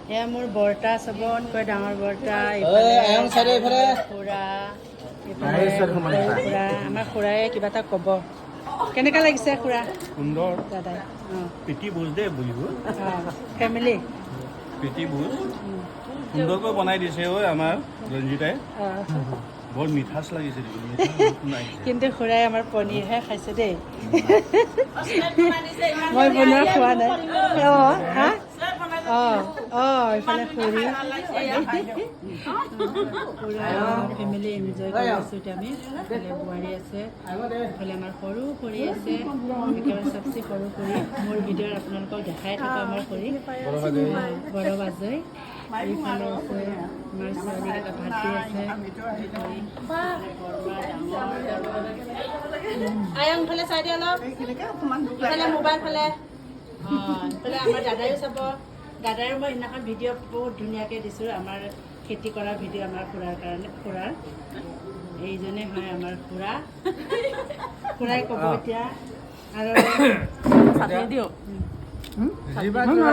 এয়া মোৰ বৰ্তা চবতকৈ ডাঙৰ বৰ্তা খুৰা আমাৰ খুৰাই কিবা এটা ক'ব কেনেকুৱা লাগিছে খুৰা সুন্দৰ দাদাই প্ৰীতি ভোজ দেই বুলিব ফেমিলি প্ৰীতি ভোজ সুন্দৰকৈ বনাই দিছে ঐ আমাৰ ৰঞ্জিতাই বৰ মিঠাচ লাগিছে কিন্তু খুৰাই আমাৰ পনীৰহে খাইছে দেই মই বনোৱা খোৱা নাই এইফালে খুৰী ফেমিলি এনজয় কৰি আছোঁ এতিয়া আমি এইফালে বোৱাৰী আছে এইফালে আমাৰ সৰু খুৰী আছে একেবাৰে চবচে সৰু খুৰী মোৰ ভিডিঅ'ত আপোনালোকক দেখাই থাকোঁ আমাৰ খুৰী বড় বাজৈ এইফালে আছে আমাৰ ছোৱালী এটা ভাইটি আছে আয়ং ফালে চাই দিয়া অলপ ইফালে মোবাইল ফালে ইফালে আমাৰ দাদাইও চাব দাদাৰ মই সেইদিনাখন ভিডিঅ' বহুত ধুনীয়াকৈ দিছোঁ আমাৰ খেতি কৰা ভিডিঅ' আমাৰ খুৰাৰ কাৰণে খুৰাৰ এইজনে হয় আমাৰ খুৰা খুৰাই ক'ব এতিয়া আৰু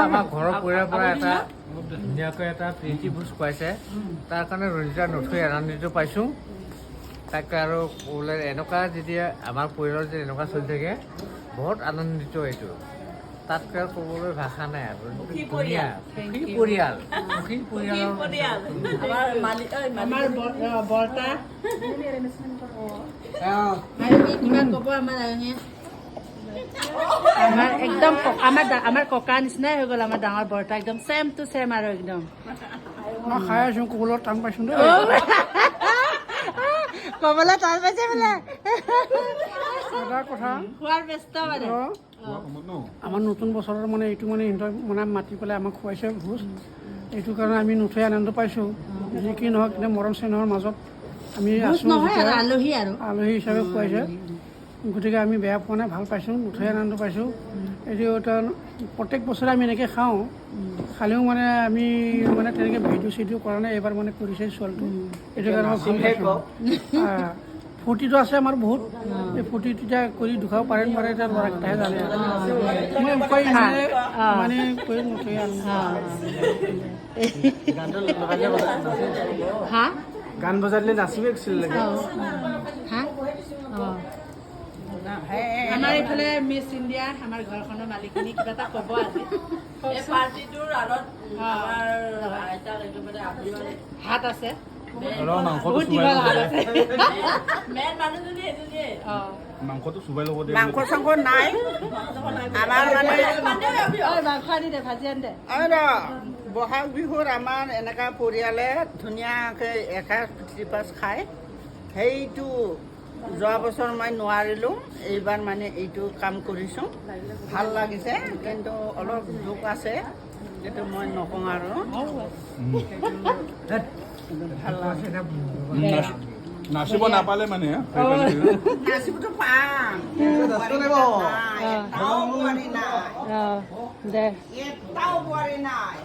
আমাৰ ঘৰৰ পৰিয়ালৰ পৰা এটা ধুনীয়াকৈ এটা প্ৰীতি ভোজ খুৱাইছে তাৰ কাৰণে ৰঞ্জিতা নথৈ আনন্দিত পাইছোঁ তাকে আৰু ক'বলৈ এনেকুৱা যেতিয়া আমাৰ পৰিয়ালত যে এনেকুৱা চলি থাকে বহুত আনন্দিত এইটো তাতকৈ আৰু ক'বলৈ ভাষা নাই আৰু ধুনীয়া সুখী পৰিয়াল আমাৰ বৰ্তা কিমান ক'ব আমাৰ আয়ঙে আমাৰ একদম আমাৰ ককা নিচিনাই হৈ গ'ল আমাৰ ডাঙৰ বৰ্তা একদম ছেম টু ছেম আৰু একদম মই খাই আছোঁ ক'বলৈ টান পাইছোঁ দেই ক'বলৈ টান পাইছে বোলে এটা কথা খোৱাৰ ব্যস্ত মানে আমাৰ নতুন বছৰৰ মানে এইটো মানে সিহঁতৰ মানে মাতি পেলাই আমাক খুৱাইছে ভোজ এইটো কাৰণে আমি নথৈ আনন্দ পাইছোঁ যি কি নহওক কিন্তু মৰম চেনেহৰ মাজত আমি আছোঁ আলহী আৰু আলহী হিচাপে খুৱাইছে গতিকে আমি বেয়া পোৱা নাই ভাল পাইছোঁ নথৈ আনন্দ পাইছোঁ এইটো এটা প্ৰত্যেক বছৰে আমি এনেকৈ খাওঁ খালেও মানে আমি মানে তেনেকৈ ভিডিঅ' চিডিঅ' কৰা নাই এইবাৰ মানে কৰিছে ছোৱালীটো এইটো কাৰণে মই ভাল পাইছোঁ ফূৰ্তিটো আছে আমাৰ বহুত এই ফূৰ্তিটো এতিয়া কৰি দুখাব পাৰে নোৱাৰে এতিয়া ল'ৰাকেইটাহে জানে মই কৈ মানে কৈ নথৈ গান বজালে নাচিব আমাৰ এইফালে মিছ ইণ্ডিয়া আমাৰ ঘৰখনৰ মালিকনী কিবা এটা ক'ব আজি পাৰ্টিটোৰ আঁৰত হাত আছে মাংসটো চুবাই ল'ব দে মাংস চাংস নাই আমাৰ মানে মাংস আনি দে ভাজি আনি দে বহাগ বিহুত আমাৰ এনেকুৱা পৰিয়ালে ধুনীয়াকৈ এসাঁজ ত্ৰিপাঁচ খায় সেইটো যোৱা বছৰ মই নোৱাৰিলোঁ এইবাৰ মানে এইটো কাম কৰিছোঁ ভাল লাগিছে কিন্তু অলপ দুখ আছে সেইটো মই নকওঁ আৰু ভাল লাগিছে নাচিব নাপালে মানে নাচিবতো পাম দে এটাও বোৱাৰী নাই